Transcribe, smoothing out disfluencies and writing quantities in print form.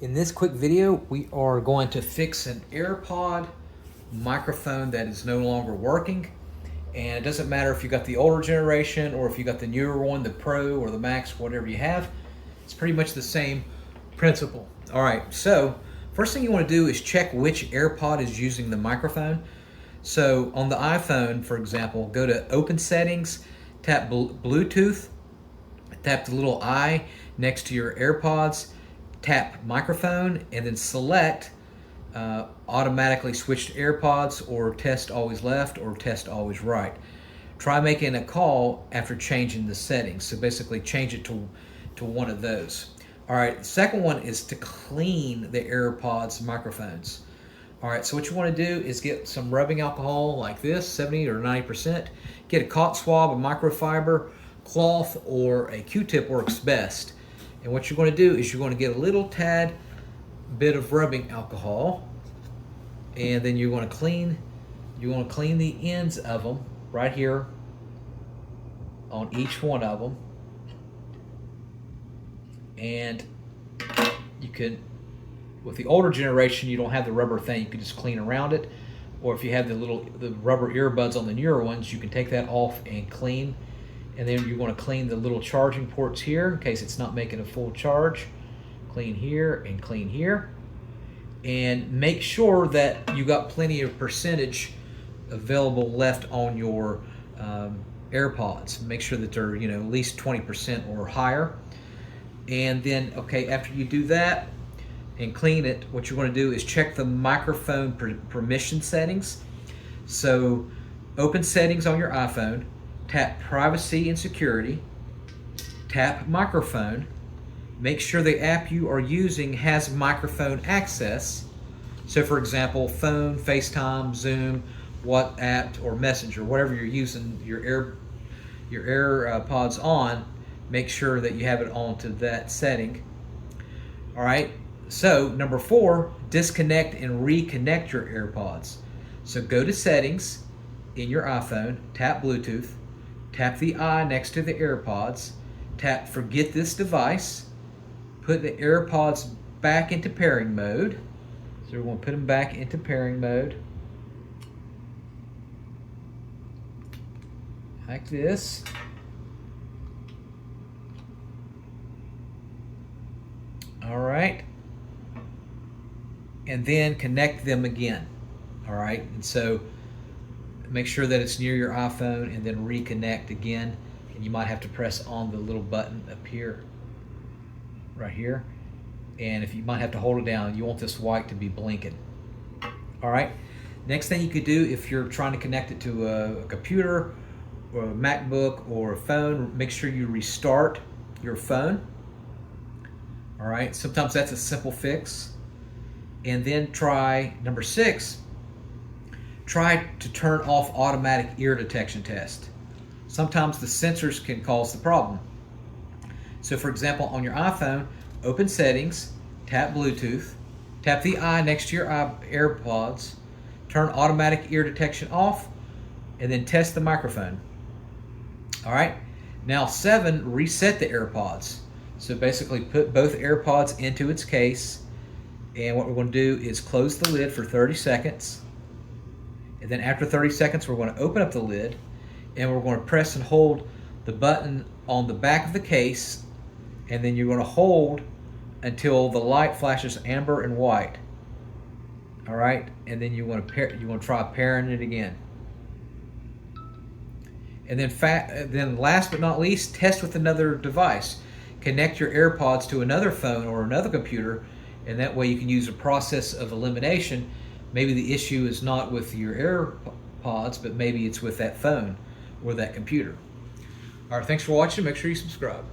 In this quick video, we are going to fix an AirPod microphone that is no longer working. And it doesn't matter if you got the older generation or if you got the newer one, the Pro or the Max, whatever you have. It's pretty much the same principle. All right, so first thing you want to do is check which AirPod is using the microphone. So on the iPhone, for example, go to Open Settings, tap Bluetooth, tap the little I next to your AirPods, tap microphone, and then select automatically switch to AirPods or test Always Left or test Always Right. Try making a call after changing the settings. So basically change it to one of those. All right, the second one is to clean the AirPods microphones. All right, so what you want to do is get some rubbing alcohol like this, 70 or 90%. Get a cotton swab, a microfiber, cloth, or a Q-tip works best. And what you're going to do is you're going to get a little tad bit of rubbing alcohol, and then you're going to clean the ends of them right here on each one of them. And you could, with the older generation, you don't have the rubber thing, you can just clean around it. Or if you have the rubber earbuds on the newer ones, you can take that off and clean. And then you're going to clean the little charging ports here in case it's not making a full charge. Clean here and clean here. And make sure that you got plenty of percentage available left on your AirPods. Make sure that they're at least 20% or higher. And then, okay, after you do that and clean it, what you're going to do is check the microphone permission settings. So open settings on your iPhone, tap privacy and security, tap microphone, make sure the app you are using has microphone access. So for example, phone, FaceTime, Zoom, WhatsApp, or Messenger, whatever you're using your AirPods on, make sure that you have it on to that setting. All right, so number 4, disconnect and reconnect your AirPods. So go to settings in your iPhone, tap Bluetooth, tap the I next to the AirPods, tap forget this device, put the AirPods back into pairing mode. So we're going to put them back into pairing mode. Like this. All right. And then connect them again. All right. And so make sure that it's near your iPhone and then reconnect again. And you might have to press on the little button up here, right here. And if you might have to hold it down, you want this white to be blinking. All right. Next thing you could do if you're trying to connect it to a computer or a MacBook or a phone, make sure you restart your phone. All right. Sometimes that's a simple fix. And then try number 6. Try to turn off automatic ear detection test. Sometimes the sensors can cause the problem. So for example, on your iPhone, open settings, tap Bluetooth, tap the I next to your AirPods, turn automatic ear detection off, and then test the microphone. All right, now 7, reset the AirPods. So basically put both AirPods into its case, and what we're going to do is close the lid for 30 seconds. And then after 30 seconds, we're going to open up the lid and we're going to press and hold the button on the back of the case, and then you're going to hold until the light flashes amber and white. All right, and then you want to try pairing it again. And then last but not least, test with another device. Connect your AirPods to another phone or another computer, and that way you can use a process of elimination. Maybe the issue is not with your AirPods, but maybe it's with that phone or that computer. All right, thanks for watching. Make sure you subscribe.